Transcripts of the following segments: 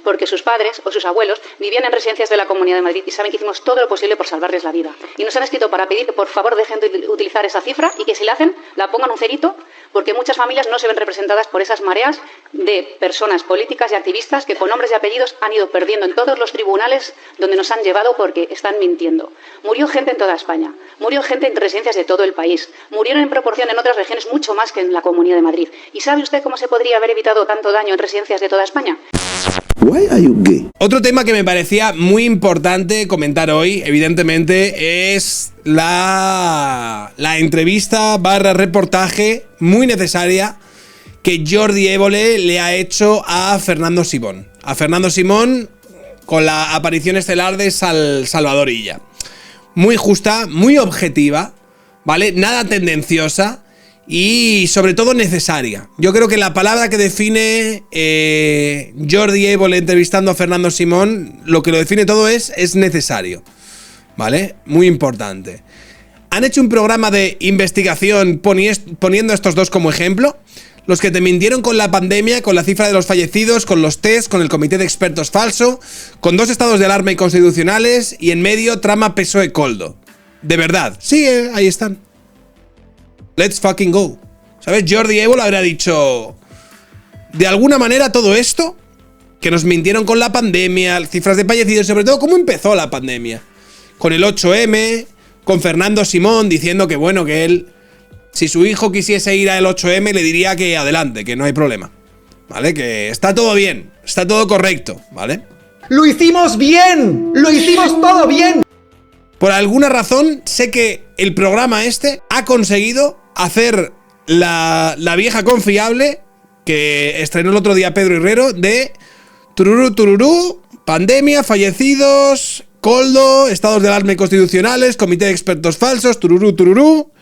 porque sus padres o sus abuelos vivían en residencias de la Comunidad de Madrid y saben que hicimos todo lo posible por salvarles la vida. Y nos han escrito para pedir que por favor dejen de utilizar esa cifra y que si la hacen, la pongan un cerito, porque muchas familias no se ven representadas por esas mareas de personas políticas y activistas que con nombres y apellidos han ido perdiendo en todos los tribunales donde nos han llevado porque están mintiendo. Murió gente en toda España, murió gente en residencias de todo el país, murieron en proporción en otras regiones mucho más que en la Comunidad de Madrid. ¿Y sabe usted cómo se podría haber evitado tanto daño en residencias de toda España? Why are you gay? Otro tema que me parecía muy importante comentar hoy, evidentemente, es la entrevista / reportaje muy necesaria que Jordi Évole le ha hecho a Fernando Simón. A Fernando Simón con la aparición estelar de Salvador Illa. Muy justa, muy objetiva, ¿vale? Nada tendenciosa y sobre todo necesaria. Yo creo que la palabra que define Jordi Évole entrevistando a Fernando Simón, lo que lo define todo es necesario, ¿vale? Muy importante. Han hecho un programa de investigación poniendo a estos dos como ejemplo. Los que te mintieron con la pandemia, con la cifra de los fallecidos, con los test, con el comité de expertos falso, con 2 estados de alarma inconstitucionales y en medio trama PSOE-Koldo. De verdad, sí, ahí están. Let's fucking go. ¿Sabes? Jordi Évole habrá dicho, de alguna manera todo esto, que nos mintieron con la pandemia, cifras de fallecidos, sobre todo cómo empezó la pandemia. Con el 8M, con Fernando Simón diciendo que bueno, que él, si su hijo quisiese ir al 8M, le diría que adelante, que no hay problema, ¿vale? Que está todo bien, está todo correcto, ¿vale? ¡Lo hicimos bien! ¡Lo hicimos todo bien! Por alguna razón, sé que el programa este ha conseguido hacer la vieja confiable que estrenó el otro día Pedro Herrero de tururú, tururú, pandemia, fallecidos, Koldo, estados de alarma inconstitucionales, comité de expertos falsos, tururú, tururú,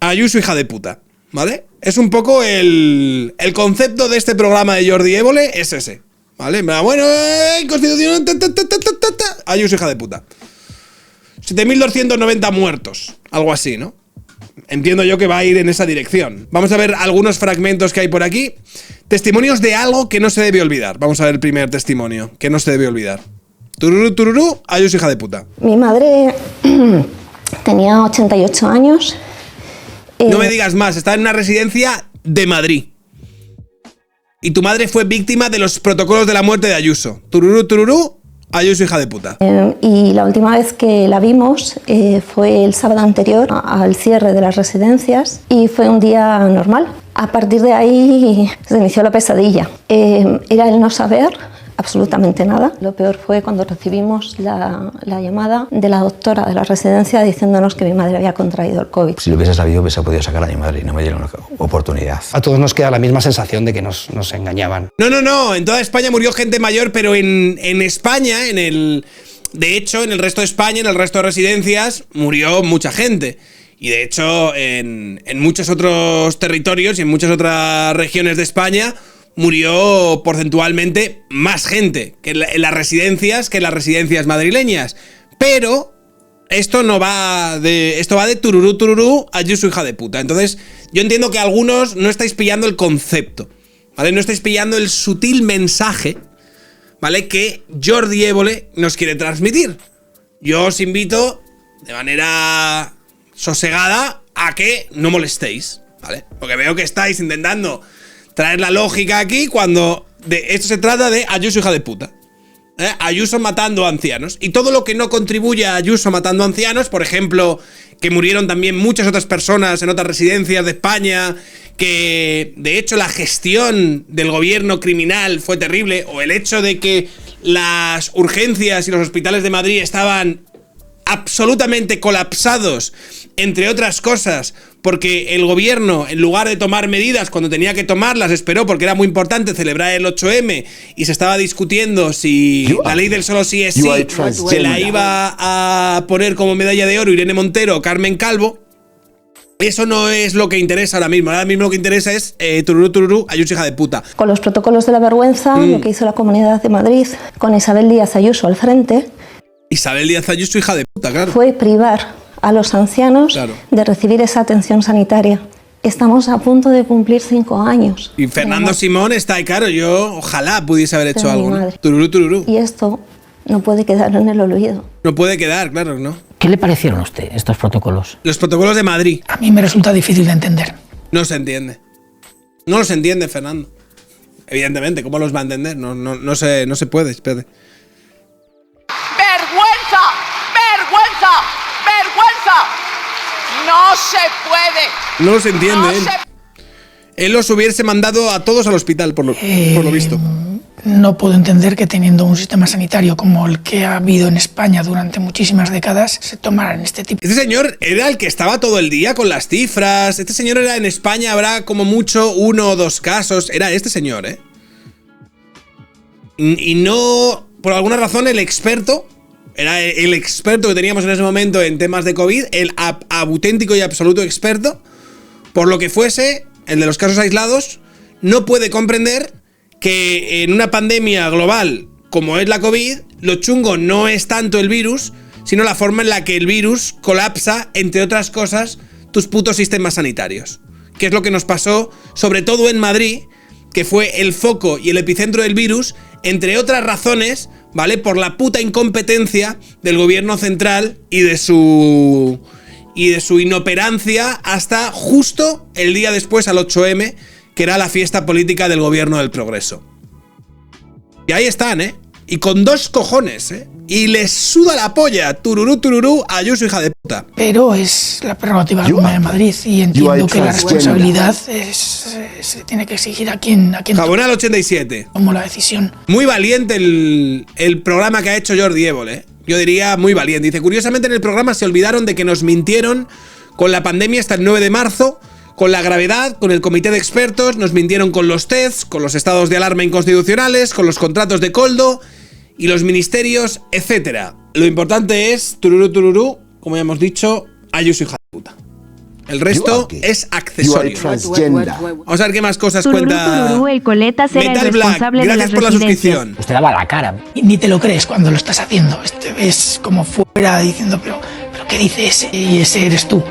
Ayuso hija de puta, ¿vale? Es un poco el concepto de este programa de Jordi Évole, es ese, ¿vale? Bueno, constitucional, Ayuso hija de puta. 7.290 muertos, algo así, ¿no? Entiendo yo que va a ir en esa dirección. Vamos a ver algunos fragmentos que hay por aquí. Testimonios de algo que no se debe olvidar. Vamos a ver el primer testimonio, que no se debe olvidar. Tururú, tururú, Ayuso hija de puta. Mi madre tenía 88 años. No me digas más, está en una residencia de Madrid. Y tu madre fue víctima de los protocolos de la muerte de Ayuso. Tururú, tururú, Ayuso hija de puta. Y la última vez que la vimos fue el sábado anterior al cierre de las residencias y fue un día normal. A partir de ahí se inició la pesadilla. Era el no saber absolutamente nada. Lo peor fue cuando recibimos la llamada de la doctora de la residencia diciéndonos que mi madre había contraído el COVID. Si lo hubiese sabido, hubiese podido sacar a mi madre y no me dieron la oportunidad. A todos nos queda la misma sensación de que nos engañaban. No, en toda España murió gente mayor, pero en España, de hecho, en el resto de España, en el resto de residencias, murió mucha gente. Y de hecho, en muchos otros territorios y en muchas otras regiones de España, murió porcentualmente más gente que en las residencias madrileñas. Pero esto va de tururú, tururú, Ayuso hija de puta. Entonces, yo entiendo que algunos no estáis pillando el concepto, ¿vale? No estáis pillando el sutil mensaje, ¿vale? Que Jordi Évole nos quiere transmitir. Yo os invito de manera sosegada a que no molestéis, ¿vale? Porque veo que estáis intentando traer la lógica aquí cuando esto se trata de Ayuso hija de puta. Ayuso matando a ancianos. Y todo lo que no contribuye a Ayuso matando a ancianos, por ejemplo, que murieron también muchas otras personas en otras residencias de España, que de hecho la gestión del gobierno criminal fue terrible, o el hecho de que las urgencias y los hospitales de Madrid estaban absolutamente colapsados, entre otras cosas, porque el gobierno, en lugar de tomar medidas cuando tenía que tomarlas, esperó porque era muy importante celebrar el 8M y se estaba discutiendo si la ley del solo sí es sí se la iba a poner como medalla de oro Irene Montero o Carmen Calvo. Eso no es lo que interesa ahora mismo. Ahora mismo lo que interesa es tururú, tururú, Ayuso hija de puta. Con los protocolos de la vergüenza, lo que hizo la Comunidad de Madrid con Isabel Díaz Ayuso al frente, Isabel Díaz Ayuso hija de puta, claro, fue privar a los ancianos de recibir esa atención sanitaria. Estamos a punto de cumplir 5 años. Y Fernando Simón está ahí, claro, yo ojalá pudiese haber hecho de mi algo, ¿no? madre. Tururú, tururú. Y esto no puede quedar en el olvido. No puede quedar, claro, ¿no? ¿Qué le parecieron a usted estos protocolos? Los protocolos de Madrid. A mí me resulta difícil de entender. No se entiende. No los entiende, Fernando. Evidentemente, ¿cómo los va a entender? No se puede, espérate. ¡Vergüenza! ¡Vergüenza! ¡Vergüenza! ¡No se puede! No los entiende No él. se- Él los hubiese mandado a todos al hospital, por lo visto. No puedo entender que teniendo un sistema sanitario como el que ha habido en España durante muchísimas décadas, se tomaran este tipo. Este señor era el que estaba todo el día con las cifras. Este señor era en España, habrá como mucho 1 o 2 casos. Era este señor, ¿eh? Y no, por alguna razón, el experto, era el experto que teníamos en ese momento en temas de COVID, el auténtico y absoluto experto, por lo que fuese, el de los casos aislados, no puede comprender que en una pandemia global como es la COVID, lo chungo no es tanto el virus, sino la forma en la que el virus colapsa, entre otras cosas, tus putos sistemas sanitarios. Que es lo que nos pasó, sobre todo en Madrid, que fue el foco y el epicentro del virus, entre otras razones, ¿vale? Por la puta incompetencia del gobierno central y de su inoperancia hasta justo el día después al 8M, que era la fiesta política del gobierno del progreso. Y ahí están, ¿eh? Y con 2 cojones, ¿eh? Y les suda la polla, tururú, tururú, Ayuso, hija de puta. Pero es la prerrogativa de la Comunidad de Madrid y entiendo que la responsabilidad se tiene que exigir a quien Jabonal 87. tomó la decisión. Muy valiente el programa que ha hecho Jordi Évole, ¿eh? Yo diría muy valiente. Dice, curiosamente en el programa se olvidaron de que nos mintieron con la pandemia hasta el 9 de marzo, con la gravedad, con el comité de expertos, nos mintieron con los tests, con los estados de alarma inconstitucionales, con los contratos de Coldo y los ministerios, etcétera. Lo importante es, tururú, como ya hemos dicho, Ayuso, hija de puta. El resto es accesorio. Vamos a ver qué más cosas cuenta el Coletas era Metal el Black. responsable de Gracias las por la residencias. suscripción. Usted daba la cara. Y ni te lo crees cuando lo estás haciendo. Te ves como fuera diciendo, pero ¿qué dice ese? Y ese eres tú.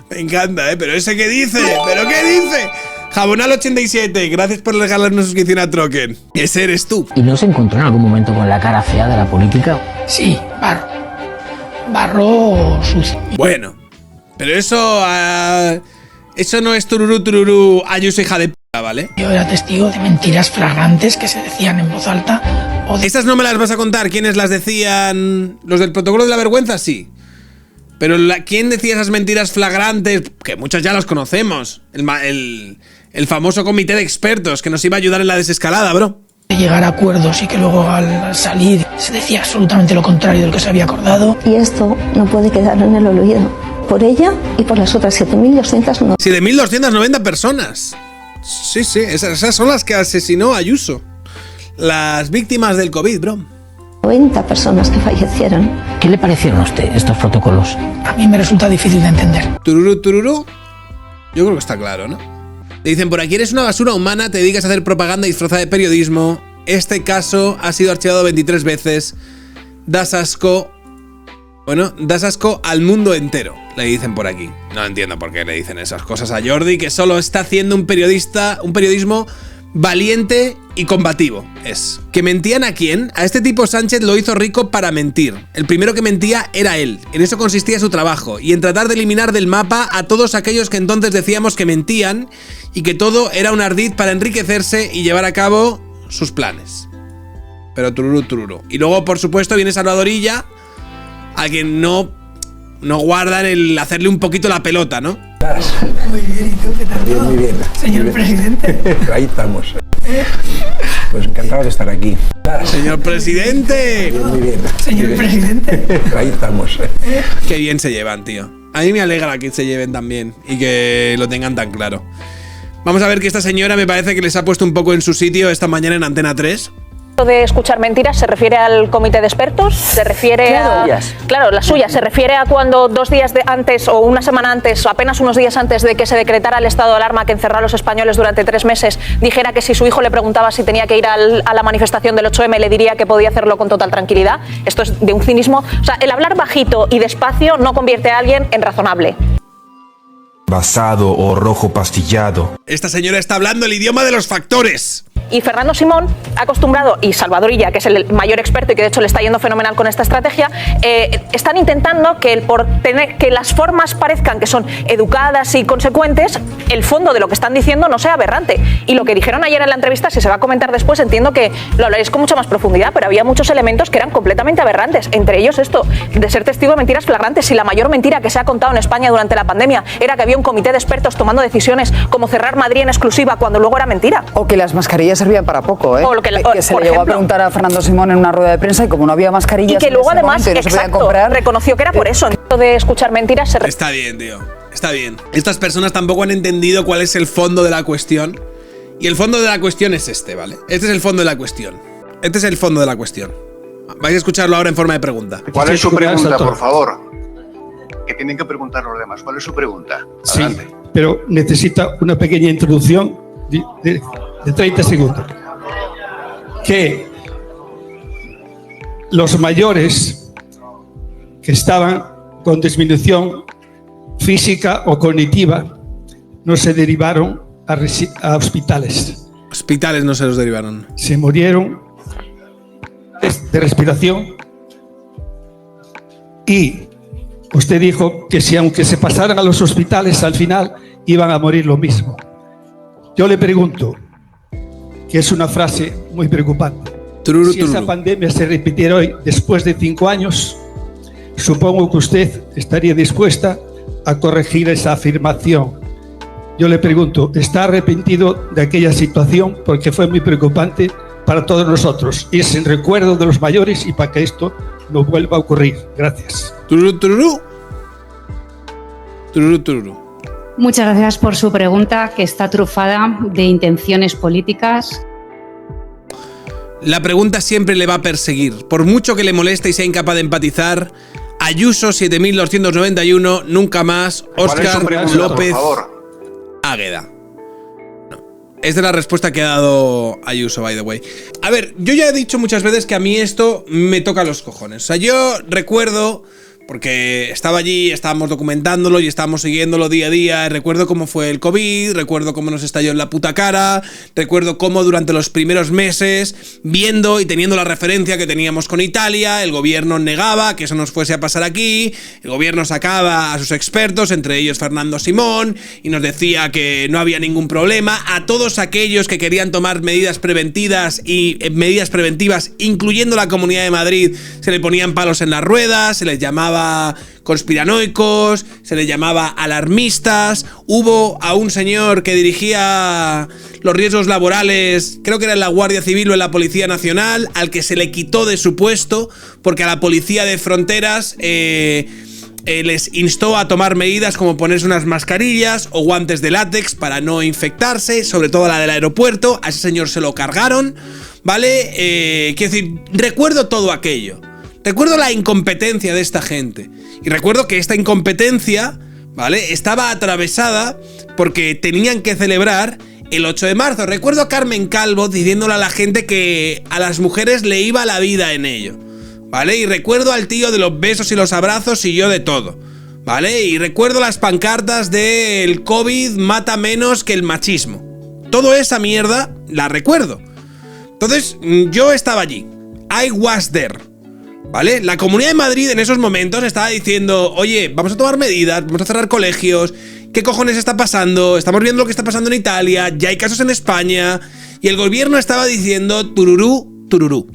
Me encanta, ¿eh? Pero ese qué dice, ¿pero qué dice? Jabonal 87, gracias por regalar una suscripción a Troken. Ese eres tú. ¿Y no se encontró en algún momento con la cara fea de la política? Sí, barro sucio. Bueno, pero eso no es tururú, Ayuso, hija de puta, ¿vale? Yo era testigo de mentiras flagrantes que se decían en voz alta o de... Estas no me las vas a contar. ¿Quiénes las decían? ¿Los del protocolo de la vergüenza? Sí. Pero ¿quién decía esas mentiras flagrantes? Que muchas ya las conocemos. El famoso comité de expertos que nos iba a ayudar en la desescalada, bro. de llegar a acuerdos y que luego al salir se decía absolutamente lo contrario de lo que se había acordado. Y esto no puede quedar en el olvido. Por ella y por las otras 7.290. 7.290 personas. Sí, esas son las que asesinó Ayuso. Las víctimas del COVID, bro. 90 personas que fallecieron. ¿Qué le parecieron a usted estos protocolos? A mí me resulta difícil de entender. Tururú. Yo creo que está claro, ¿no? Le dicen, por aquí eres una basura humana, te dedicas a hacer propaganda disfrazada de periodismo. Este caso ha sido archivado 23 veces. Das asco. Bueno, das asco al mundo entero, le dicen por aquí. No entiendo por qué le dicen esas cosas a Jordi, que solo está haciendo un periodismo valiente y combativo. Es. ¿Que mentían a quién? A este tipo Sánchez lo hizo rico para mentir. El primero que mentía era él. En eso consistía su trabajo. Y en tratar de eliminar del mapa a todos aquellos que entonces decíamos que mentían y que todo era un ardid para enriquecerse y llevar a cabo sus planes. Pero tururú. Y luego, por supuesto, viene Salvadorilla, a quien no guardan el hacerle un poquito la pelota, ¿no? Muy bien, ¿y tú qué tal? Bien, muy bien. Señor presidente. Ahí estamos. Pues encantado de estar aquí. ¡Señor presidente! Muy bien. Señor presidente. Ahí estamos. Qué bien se llevan, tío. A mí me alegra que se lleven tan bien y que lo tengan tan claro. Vamos a ver que esta señora me parece que les ha puesto un poco en su sitio esta mañana en Antena 3. De escuchar mentiras se refiere al comité de expertos, se refiere claro, las suyas, se refiere a cuando 2 días antes o una semana antes o apenas unos días antes de que se decretara el estado de alarma que encerró a los españoles durante 3 meses, dijera que si su hijo le preguntaba si tenía que ir a la manifestación del 8M le diría que podía hacerlo con total tranquilidad. Esto es de un cinismo. O sea, el hablar bajito y despacio no convierte a alguien en razonable. Basado o rojo pastillado. Esta señora está hablando el idioma de los factores. Y Fernando Simón ha acostumbrado, y Salvador Illa, que es el mayor experto y que de hecho le está yendo fenomenal con esta estrategia, están intentando que que las formas parezcan que son educadas y consecuentes, el fondo de lo que están diciendo no sea aberrante. Y lo que dijeron ayer en la entrevista, si se va a comentar después, entiendo que lo hablaréis con mucha más profundidad, pero había muchos elementos que eran completamente aberrantes. Entre ellos esto, de ser testigo de mentiras flagrantes. Si la mayor mentira que se ha contado en España durante la pandemia era que había un comité de expertos tomando decisiones como cerrar Madrid en exclusiva cuando luego era mentira. O que las mascarillas servían para poco, ¿eh? O que se le llegó a preguntar a Fernando Simón en una rueda de prensa y como no había mascarillas y que luego en ese además momento y no se podían comprar, reconoció que era por eso. De escuchar mentiras se Está bien, tío. Está bien. Estas personas tampoco han entendido cuál es el fondo de la cuestión. Y el fondo de la cuestión es este, ¿vale? Este es el fondo de la cuestión. Este es el fondo de la cuestión. Vais a escucharlo ahora en forma de pregunta. ¿Cuál es su pregunta, por favor? Que tienen que preguntar los demás. ¿Cuál es su pregunta? Adelante. Sí, pero necesita una pequeña introducción de 30 segundos. Que los mayores que estaban con disminución física o cognitiva no se derivaron a hospitales. Hospitales no se los derivaron. Se murieron de respiración y usted dijo que si aunque se pasaran a los hospitales al final iban a morir lo mismo. Yo le pregunto, que es una frase muy preocupante, si esa pandemia se repitiera hoy después de 5 años, supongo que usted estaría dispuesta a corregir esa afirmación. Yo le pregunto, ¿está arrepentido de aquella situación? Porque fue muy preocupante para todos nosotros. Y es en recuerdo de los mayores y para que esto no vuelva a ocurrir. Gracias. Tururú, tururú. Tururú, tururú. Muchas gracias por su pregunta, que está trufada de intenciones políticas. La pregunta siempre le va a perseguir. Por mucho que le moleste y sea incapaz de empatizar, Ayuso 7291, nunca más, Óscar López Águeda. No. Esta es la respuesta que ha dado Ayuso, by the way. A ver, yo ya he dicho muchas veces que a mí esto me toca los cojones. O sea, yo recuerdo, porque estaba allí, estábamos documentándolo y estábamos siguiéndolo día a día. Recuerdo cómo fue el COVID, recuerdo cómo nos estalló en la puta cara, recuerdo cómo durante los primeros meses, viendo y teniendo la referencia que teníamos con Italia, el gobierno negaba que eso nos fuese a pasar aquí, el gobierno sacaba a sus expertos, entre ellos Fernando Simón, y nos decía que no había ningún problema. A todos aquellos que querían tomar medidas preventivas, incluyendo la Comunidad de Madrid, se le ponían palos en las ruedas, se les llamaba conspiranoicos, se le llamaba alarmistas. Hubo a un señor que dirigía los riesgos laborales, creo que era en la Guardia Civil o en la Policía Nacional, al que se le quitó de su puesto porque a la Policía de Fronteras les instó a tomar medidas como ponerse unas mascarillas o guantes de látex para no infectarse, sobre todo la del aeropuerto. A ese señor se lo cargaron, ¿vale? Quiero decir, recuerdo todo aquello. Recuerdo la incompetencia de esta gente. Y recuerdo que esta incompetencia, ¿vale?, estaba atravesada porque tenían que celebrar el 8 de marzo. Recuerdo a Carmen Calvo diciéndole a la gente que a las mujeres le iba la vida en ello, ¿vale? Y recuerdo al tío de los besos y los abrazos y yo de todo, ¿vale? Y recuerdo las pancartas de el COVID mata menos que el machismo. Toda esa mierda la recuerdo. Entonces, yo estaba allí. I was there. ¿Vale? La Comunidad de Madrid en esos momentos estaba diciendo, oye, vamos a tomar medidas, vamos a cerrar colegios, ¿qué cojones está pasando? Estamos viendo lo que está pasando en Italia, ya hay casos en España, y el gobierno estaba diciendo tururú, tururú.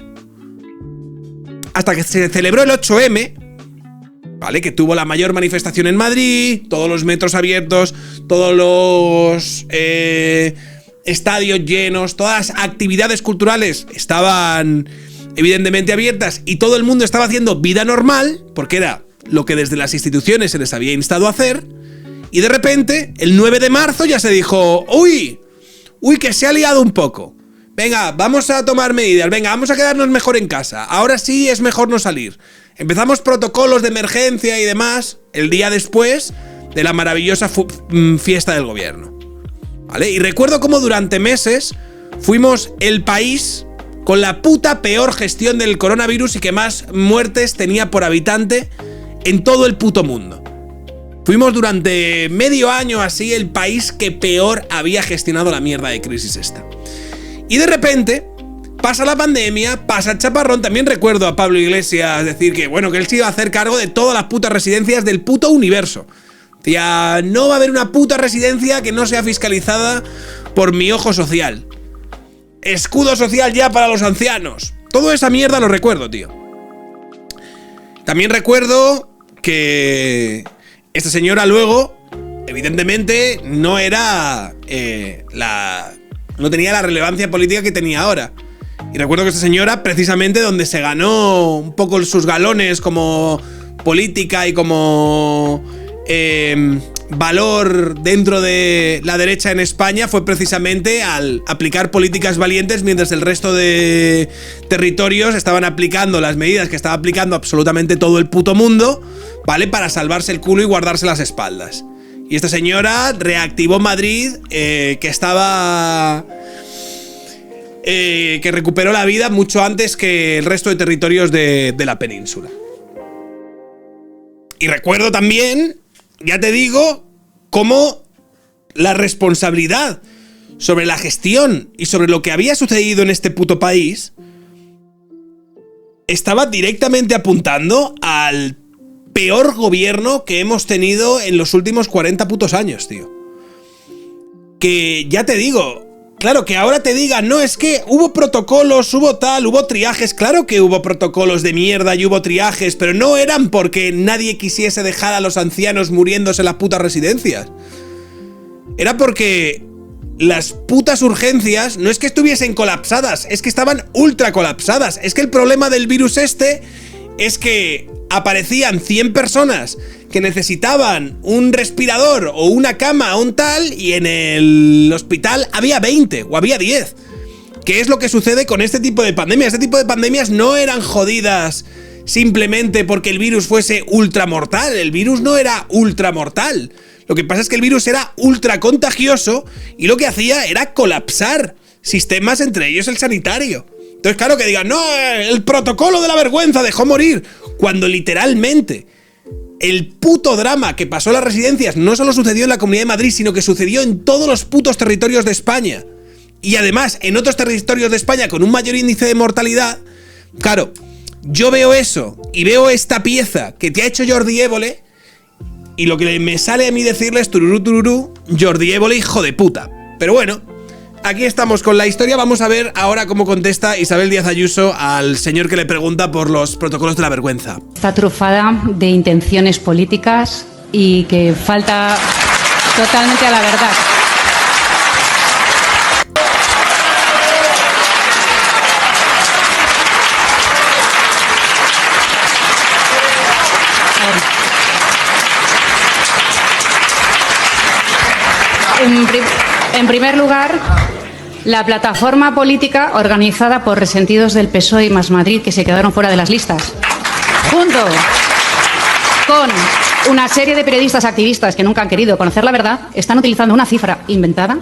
Hasta que se celebró el 8M, ¿vale? Que tuvo la mayor manifestación en Madrid, todos los metros abiertos, todos los estadios llenos, todas las actividades culturales estaban evidentemente abiertas y todo el mundo estaba haciendo vida normal, porque era lo que desde las instituciones se les había instado a hacer, y de repente, el 9 de marzo ya se dijo, uy, que se ha liado un poco. venga, vamos a tomar medidas, venga, vamos a quedarnos mejor en casa, ahora sí es mejor no salir. Empezamos protocolos de emergencia y demás el día después de la maravillosa fiesta del gobierno, ¿vale? Y recuerdo cómo durante meses fuimos el país con la puta peor gestión del coronavirus y que más muertes tenía por habitante en todo el puto mundo. Fuimos durante medio año así el país que peor había gestionado la mierda de crisis esta. Y de repente pasa la pandemia, pasa el chaparrón. También recuerdo a Pablo Iglesias decir que, bueno, que él se iba a hacer cargo de todas las putas residencias del puto universo. Decía, no va a haber una puta residencia que no sea fiscalizada por mi ojo social. Escudo social ya para los ancianos. Toda esa mierda lo recuerdo, tío. También recuerdo que esta señora luego, evidentemente, no era no tenía la relevancia política que tenía ahora. Y recuerdo que esta señora, precisamente donde se ganó un poco sus galones como política y como valor dentro de la derecha en España, fue precisamente al aplicar políticas valientes mientras el resto de territorios estaban aplicando las medidas que estaba aplicando absolutamente todo el puto mundo, ¿vale? Para salvarse el culo y guardarse las espaldas. Y esta señora reactivó Madrid, que estaba... que recuperó la vida mucho antes que el resto de territorios de la península. Y recuerdo también, ya te digo, cómo la responsabilidad sobre la gestión y sobre lo que había sucedido en este puto país estaba directamente apuntando al peor gobierno que hemos tenido en los últimos 40 putos años, tío. Que ya te digo, claro, que ahora te digan, no, es que hubo protocolos, hubo tal, hubo triajes. Claro que hubo protocolos de mierda y hubo triajes, pero no eran porque nadie quisiese dejar a los ancianos muriéndose en las putas residencias. Era porque las putas urgencias no es que estuviesen colapsadas, es que estaban ultra colapsadas. Es que el problema del virus este es que aparecían 100 personas que necesitaban un respirador o una cama o un tal, y en el hospital había 20 o había 10. ¿Qué es lo que sucede con este tipo de pandemias? Este tipo de pandemias no eran jodidas simplemente porque el virus fuese ultramortal. El virus no era ultramortal. Lo que pasa es que el virus era ultra contagioso y lo que hacía era colapsar sistemas, entre ellos el sanitario. Entonces, claro, que digan, no, el protocolo de la vergüenza dejó morir, cuando literalmente el puto drama que pasó en las residencias no solo sucedió en la Comunidad de Madrid, sino que sucedió en todos los putos territorios de España. Y además, en otros territorios de España con un mayor índice de mortalidad. Claro, yo veo eso y veo esta pieza que te ha hecho Jordi Évole, y lo que me sale a mí decirle es tururú, tururú, Jordi Évole, hijo de puta. Pero bueno, aquí estamos con la historia. Vamos a ver ahora cómo contesta Isabel Díaz Ayuso al señor que le pregunta por los protocolos de la vergüenza. Está trufada de intenciones políticas y que falta totalmente a la verdad. En primer lugar, la plataforma política organizada por resentidos del PSOE y Más Madrid, que se quedaron fuera de las listas, junto con una serie de periodistas activistas que nunca han querido conocer la verdad, están utilizando una cifra inventada.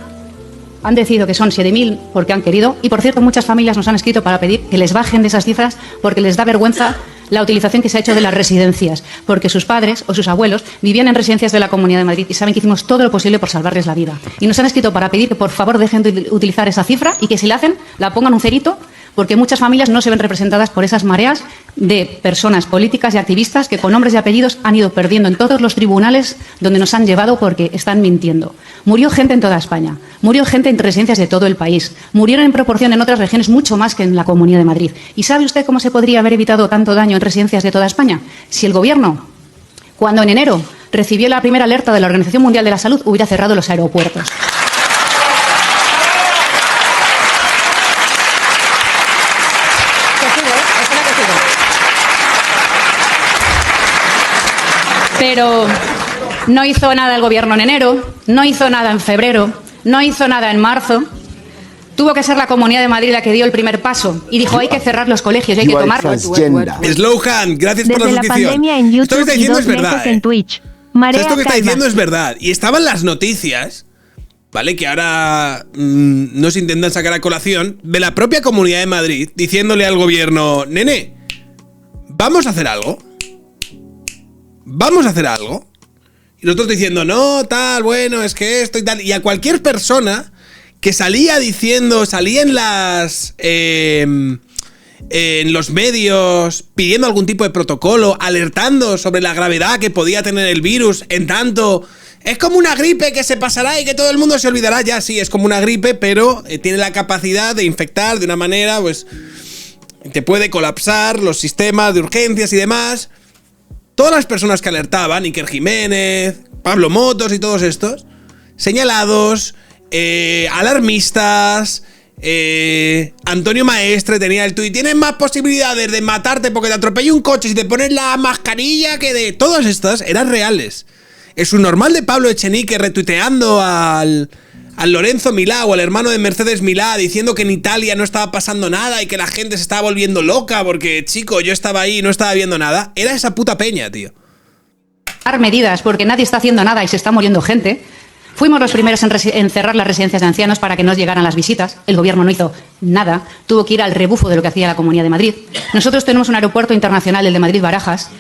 Han decidido que son 7.000 porque han querido. Y, por cierto, muchas familias nos han escrito para pedir que les bajen de esas cifras porque les da vergüenza la utilización que se ha hecho de las residencias, porque sus padres o sus abuelos vivían en residencias de la Comunidad de Madrid y saben que hicimos todo lo posible por salvarles la vida. Y nos han escrito para pedir que por favor dejen de utilizar esa cifra y que si la hacen, la pongan un cerito, porque muchas familias no se ven representadas por esas mareas de personas políticas y activistas que con nombres y apellidos han ido perdiendo en todos los tribunales donde nos han llevado porque están mintiendo. Murió gente en toda España, murió gente en residencias de todo el país, murieron en proporción en otras regiones mucho más que en la Comunidad de Madrid. ¿Y sabe usted cómo se podría haber evitado tanto daño en residencias de toda España? Si el Gobierno, cuando en enero recibió la primera alerta de la Organización Mundial de la Salud, hubiera cerrado los aeropuertos. Pero no hizo nada el Gobierno en enero, no hizo nada en febrero, no hizo nada en marzo. tuvo que ser la Comunidad de Madrid la que dio el primer paso y dijo hay que cerrar los colegios y hay que tomar... Slowhand, gracias por la suscripción. Desde la pandemia en YouTube esto que está diciendo y 2 es verdad, meses en Twitch. Marea esto que está calma. diciendo es verdad. Y estaban las noticias, ¿vale? Que ahora nos intentan sacar a colación de la propia Comunidad de Madrid diciéndole al gobierno, nene, ¿vamos a hacer algo? ¿Vamos a hacer algo? Y nosotros diciendo, no, tal, bueno, es que esto y tal. Y a cualquier persona que salía diciendo, salía en las... en los medios pidiendo algún tipo de protocolo, alertando sobre la gravedad que podía tener el virus, en tanto es como una gripe que se pasará y que todo el mundo se olvidará. Ya sí, es como una gripe, pero tiene la capacidad de infectar de una manera, pues te puede colapsar los sistemas de urgencias y demás. Todas las personas que alertaban, Iker Jiménez, Pablo Motos y todos estos, señalados, alarmistas. Antonio Maestre tenía el tuit, tienes más posibilidades de matarte porque te atropella un coche si te pones la mascarilla que de... Todas estas eran reales. Es un normal de Pablo Echenique retuiteando al Lorenzo Milá o al hermano de Mercedes Milá diciendo que en Italia no estaba pasando nada y que la gente se estaba volviendo loca porque, chico, yo estaba ahí y no estaba viendo nada. Era esa puta peña, tío. Medidas porque nadie está haciendo nada y se está muriendo gente. Fuimos los primeros en cerrar las residencias de ancianos para que no llegaran las visitas. El gobierno no hizo nada. Tuvo que ir al rebufo de lo que hacía la Comunidad de Madrid. Nosotros tenemos un aeropuerto internacional, el de Madrid-Barajas,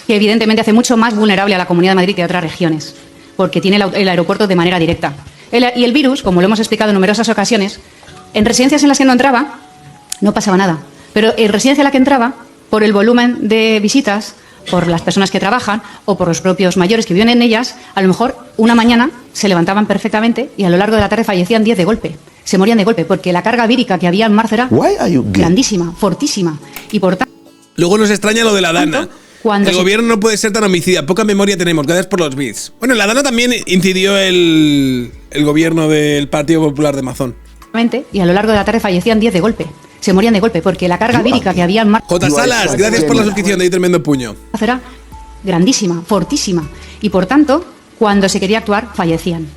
que evidentemente hace mucho más vulnerable a la Comunidad de Madrid que a otras regiones, porque tiene el aeropuerto de manera directa. Y el virus, como lo hemos explicado en numerosas ocasiones, en residencias en las que no entraba, no pasaba nada. Pero en residencia en la que entraba, por el volumen de visitas, por las personas que trabajan o por los propios mayores que viven en ellas, a lo mejor una mañana se levantaban perfectamente y a lo largo de la tarde fallecían 10 de golpe. Se morían de golpe porque la carga vírica que había en marzo era grandísima, fortísima. Y por tanto... Luego nos extraña lo de la Dana. El gobierno no puede ser tan homicida. Poca memoria tenemos. Gracias por los bits. Bueno, en la Dana también incidió el gobierno del Partido Popular de Mazón. Y a lo largo de la tarde fallecían 10 de golpe. Se morían de golpe porque la carga vírica que había en marzo... J. Salas, gracias por la suscripción, de ahí tremendo puño. Era grandísima, fortísima. Y por tanto, cuando se quería actuar, fallecían.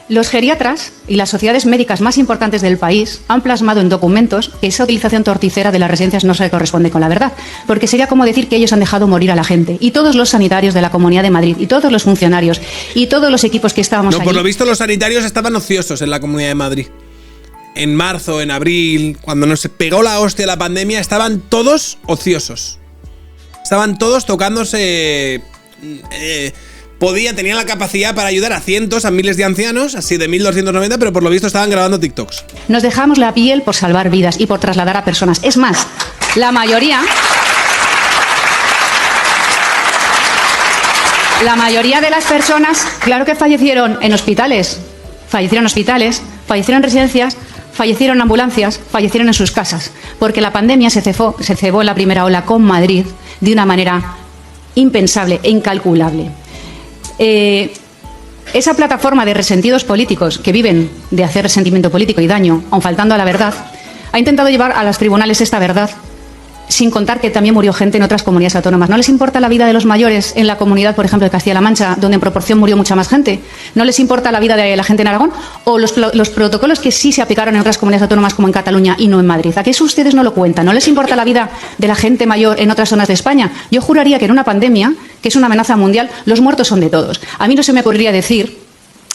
Los geriatras y las sociedades médicas más importantes del país han plasmado en documentos que esa utilización torticera de las residencias no se corresponde con la verdad, porque sería como decir que ellos han dejado morir a la gente. Y todos los sanitarios de la Comunidad de Madrid, y todos los funcionarios, y todos los equipos que estábamos allí... Por lo visto los sanitarios estaban ociosos en la Comunidad de Madrid. En marzo, en abril, cuando nos pegó la hostia la pandemia, estaban todos ociosos. Estaban todos tocándose... tenían la capacidad para ayudar a cientos, a miles de ancianos, así de 1290, pero por lo visto estaban grabando TikToks. Nos dejamos la piel por salvar vidas y por trasladar a personas. Es más, la mayoría de las personas, claro que fallecieron en hospitales, fallecieron en residencias, fallecieron en ambulancias, fallecieron en sus casas, porque la pandemia se cebó en la primera ola con Madrid de una manera impensable e incalculable. Esa plataforma de resentidos políticos que viven de hacer resentimiento político y daño, aun faltando a la verdad, ha intentado llevar a los tribunales esta verdad, sin contar que también murió gente en otras comunidades autónomas. ¿No les importa la vida de los mayores en la comunidad, por ejemplo, de Castilla-La Mancha, donde en proporción murió mucha más gente? ¿No les importa la vida de la gente en Aragón? ¿O los protocolos que sí se aplicaron en otras comunidades autónomas como en Cataluña y no en Madrid? ¿A qué eso ustedes no lo cuentan? ¿No les importa la vida de la gente mayor en otras zonas de España? Yo juraría que en una pandemia, que es una amenaza mundial, los muertos son de todos. A mí no se me ocurriría decir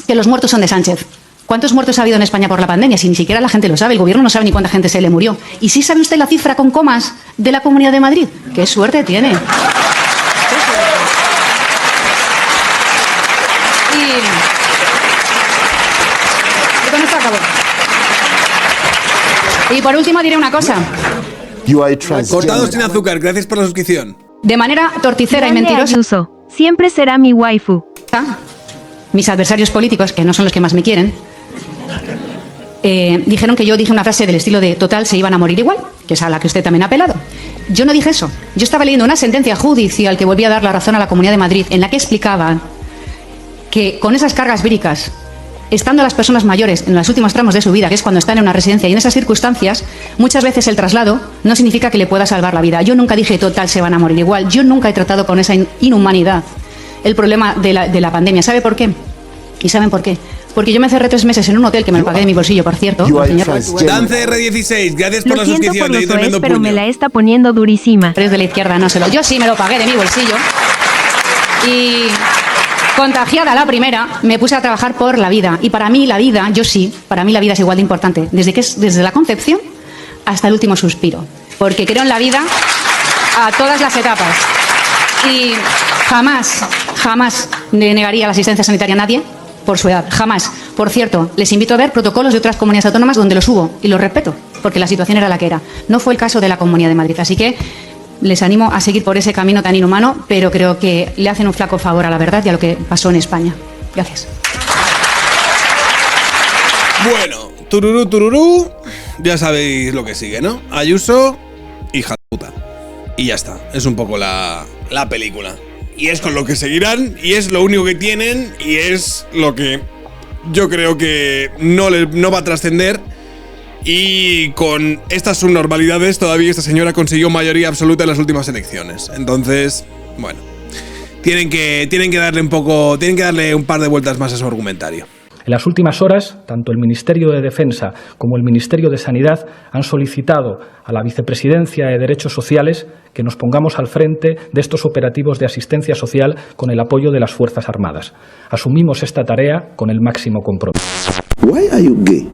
que los muertos son de Sánchez. ¿Cuántos muertos ha habido en España por la pandemia? Si ni siquiera la gente lo sabe, el gobierno no sabe ni cuánta gente se le murió. ¿Y sí sabe usted la cifra con comas de la Comunidad de Madrid? ¡Qué suerte tiene! Y con esto acabo. Y por último diré una cosa. Cortados sin azúcar, gracias por la suscripción. De manera torticera y mentirosa. Siempre será mi waifu. Mis adversarios políticos, que no son los que más me quieren, dijeron que yo dije una frase del estilo de total se iban a morir igual, que es a la que usted también ha apelado. Yo no dije eso. Yo estaba leyendo una sentencia judicial que volvía a dar la razón a la Comunidad de Madrid, en la que explicaba que con esas cargas víricas, estando las personas mayores en los últimos tramos de su vida, que es cuando están en una residencia, y en esas circunstancias, muchas veces el traslado no significa que le pueda salvar la vida. Yo nunca dije total se van a morir igual. Yo nunca he tratado con esa inhumanidad el problema de la pandemia. ¿Sabe por qué? ¿Y saben por qué? porque yo me encerré 3 meses en un hotel que me lo pagué de mi bolsillo, por cierto. Dance R16, gracias por Lo la siento suscripción. por Te lo doy tremendo soez, pero puño. me la está poniendo durísima. Pero es de la izquierda, no se lo. Yo sí me lo pagué de mi bolsillo. Y contagiada la primera, me puse a trabajar por la vida. Y para mí la vida, yo sí, para mí la vida es igual de importante, desde la concepción hasta el último suspiro. Porque creo en la vida a todas las etapas. Y jamás le negaría la asistencia sanitaria a nadie por su edad. Jamás. Por cierto, les invito a ver protocolos de otras comunidades autónomas donde los hubo. Y los respeto, porque la situación era la que era. No fue el caso de la Comunidad de Madrid. Así que les animo a seguir por ese camino tan inhumano, pero creo que le hacen un flaco favor a la verdad y a lo que pasó en España. Gracias. Bueno, tururú, ya sabéis lo que sigue, ¿no? Ayuso, hija de puta. Y ya está, es un poco la película. Y es con lo que seguirán, y es lo único que tienen, y es lo que yo creo que no va a trascender. Y con estas subnormalidades todavía esta señora consiguió mayoría absoluta en las últimas elecciones. Entonces, bueno, tienen que darle un par de vueltas más a su argumentario. En las últimas horas, tanto el Ministerio de Defensa como el Ministerio de Sanidad han solicitado a la Vicepresidencia de Derechos Sociales que nos pongamos al frente de estos operativos de asistencia social con el apoyo de las Fuerzas Armadas. Asumimos esta tarea con el máximo compromiso. Why are you gay?